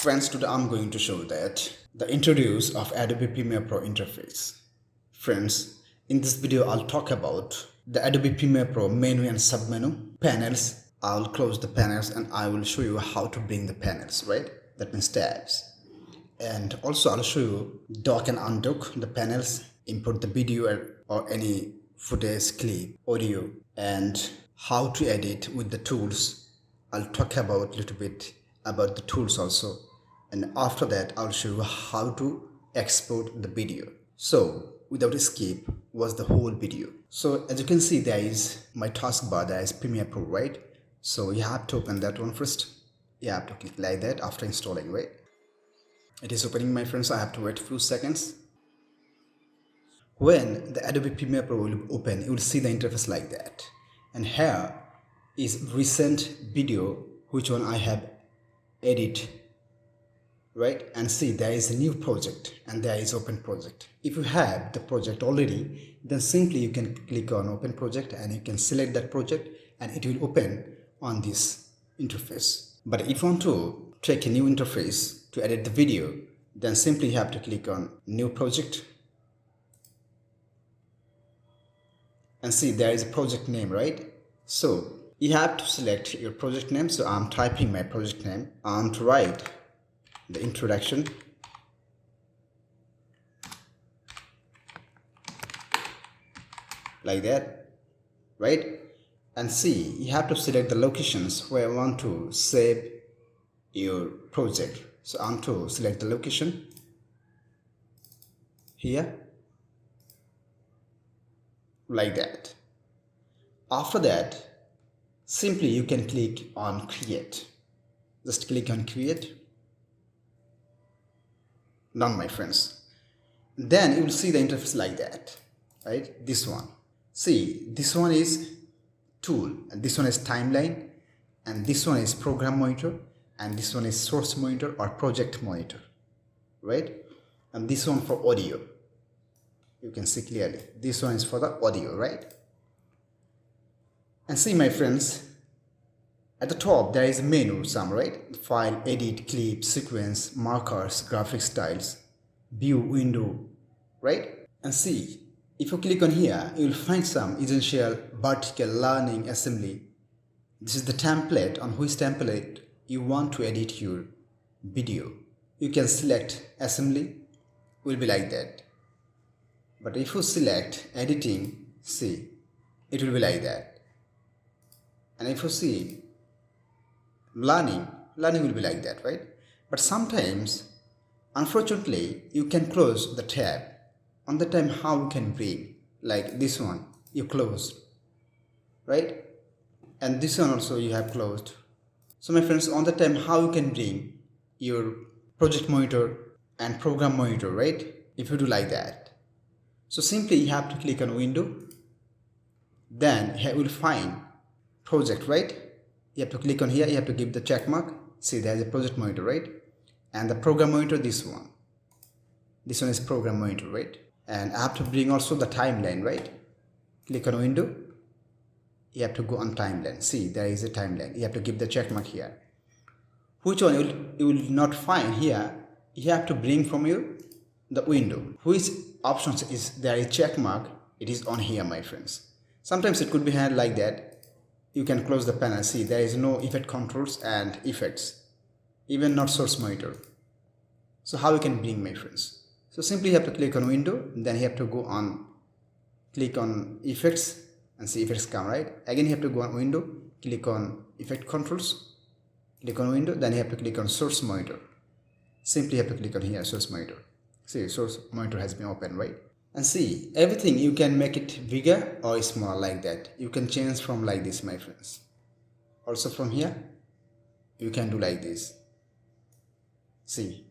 Friends, today I'm going to show that the introduce of Adobe Premiere Pro interface. Friends, in this video I'll talk about the Adobe Premiere Pro menu and submenu, panels. I'll close the panels and I will show you how to bring the panels, right? That means tabs. And also I'll show you dock and undock the panels, import the video or any footage, clip, audio, and how to edit with the tools. I'll talk about a little bit about the tools also, and after that I'll show you how to export the video. So without a skip was the whole video. So as you can see, there is my taskbar, there is Premiere Pro, right? So you have to open that one first. You have to click like that after installing, right? It is opening, my friends. I have to wait a few seconds. When the Adobe Premiere Pro will open, you will see the interface like that. And here is recent video, which one I have edit, right? And see, there is a new project and there is open project. If you have the project already, then simply you can click on open project and you can select that project and it will open on this interface. But if you want to take a new interface to edit the video, then simply you have to click on new project and see there is a project name, right? So you have to select your project name. So I'm typing my project name. I'm to write the introduction, like that, right? And see, you have to select the locations where you want to save your project. So I'm to select the location here, like that. After that, simply you can click on create. Just click on create. Done, my friends. Then you will see the interface like that, right? This one. See, this one is tool, and this one is timeline, and this one is program monitor, and this one is source monitor or project monitor, right? And this one for audio. You can see clearly. This one is for the audio, right? And see, my friends, at the top there is a menu, some, right? File, edit, clip, sequence, markers, graphic styles, view, window, right? And see, if you click on here, you will find some essential, vertical, learning, assembly. This is the template on which template you want to edit your video. You can select assembly, will be like that. But if you select editing, see, it will be like that. And if you see learning will be like that, right? But sometimes, unfortunately, you can close the tab. On the time, how you can bring, like this one, you close, right? And this one also you have closed. So my friends, on the time, how you can bring your project monitor and program monitor, right? If you do like that. So simply you have to click on window. Then here you will find project, right? You have to click on here, you have to give the check mark. See, there is a project monitor, right? And the program monitor, this one. This one is program monitor, right? And I have to bring also the timeline, right? Click on window. You have to go on timeline. See, there is a timeline. You have to give the check mark here. Which one you will not find here. You have to bring from the window. Which options is there a check mark? It is on here, my friends. Sometimes it could be had like that. You can close the panel. See, there is no effect controls and effects, even not source monitor. So how you can bring, my friends? So simply you have to click on window, then you have to go on, click on effects and see effects come, right? Again, you have to go on window, click on effect controls, click on window, then you have to click on source monitor. Simply you have to click on here, source monitor. See, source monitor has been opened, right? And see, everything you can make it bigger or small like that. You can change from like this, my friends. Also from here, you can do like this. See.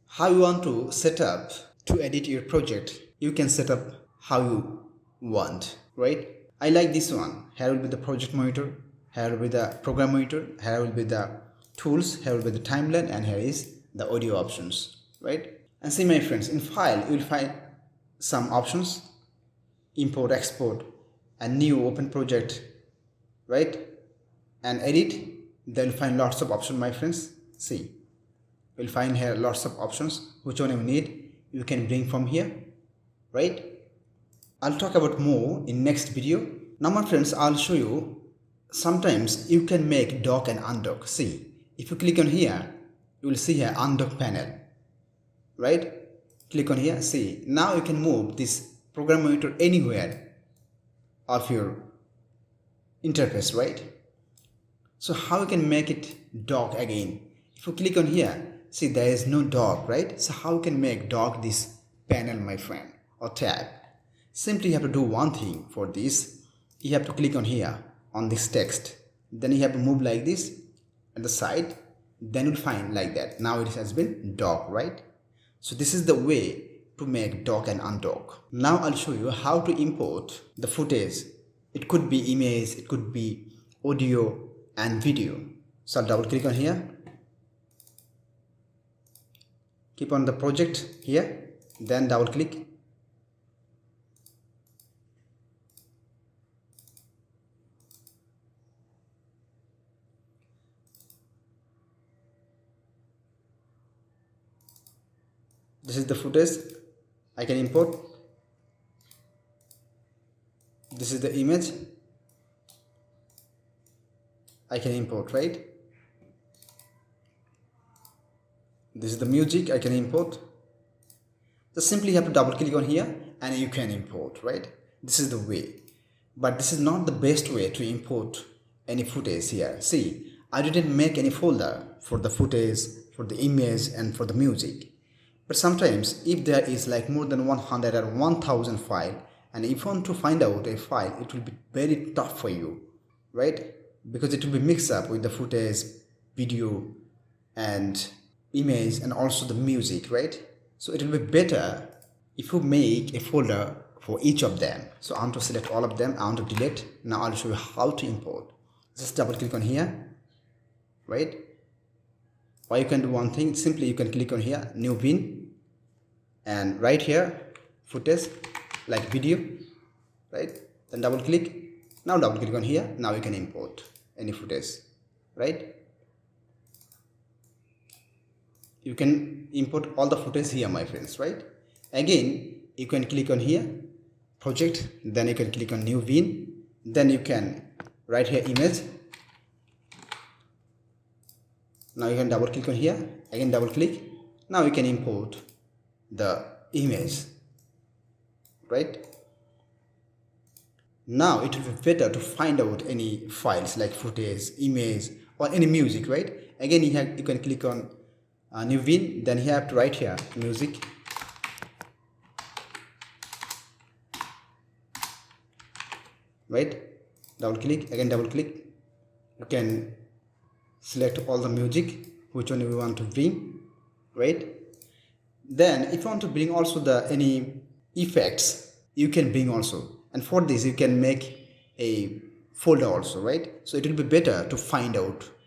How you want to set up to edit your project, you can set up how you want, right? I like this one. Here will be the project monitor, here will be the program monitor, here will be the tools, here will be the timeline, and here is the audio options, right? And see, my friends, in file you will find some options: import, export, a new open project, right? And edit, then you'll find lots of options, my friends. See, you'll find here lots of options. Which one you need, you can bring from here, right? I'll talk about more in next video. Now my friends, I'll show you sometimes you can make dock and undock. See, if you click on here, you will see here undock panel, right? Click on here. See, now you can move this program monitor anywhere of your interface, right? So how you can make it dock again? If you click on here, see there is no dock, right? So how you can make dock this panel, my friend, or tab? Simply you have to do one thing for this. You have to click on here on this text, then you have to move like this at the side, then you'll find like that. Now it has been dock, right? So this is the way to make dock and undock. Now I'll show you how to import the footage. It could be image, it could be audio and video. So I'll double click on here, keep on the project here, then double click. This is the footage I can import. This is the image I can import, right? This is the music I can import. Just simply have to double click on here and you can import, right? This is the way. But this is not the best way to import any footage here. See, I didn't make any folder for the footage, for the image and for the music. But sometimes if there is like more than 100 or 1000 file, and if you want to find out a file, it will be very tough for you, right? Because it will be mixed up with the footage, video and image and also the music, right? So it will be better if you make a folder for each of them. So I want to select all of them, I want to delete. Now I'll show you how to import. Just double click on here, right? Or you can do one thing, simply you can click on here, new bin, and right here, footage, like video, right? Then double click, now double click on here, now you can import any footage, right? You can import all the footage here, my friends, right? Again, you can click on here, project, then you can click on new bin, then you can right here image. Now you can double click on here, again double click. Now you can import the image, right? Now it will be better to find out any files like footage, image or any music, right? Again you can click on new bin, then you have to write here music. Right? Double click, again double click. You can select all the music, which one we want to bring, right? Then if you want to bring also the any effects, you can bring also, and for this you can make a folder also, right? So it will be better to find out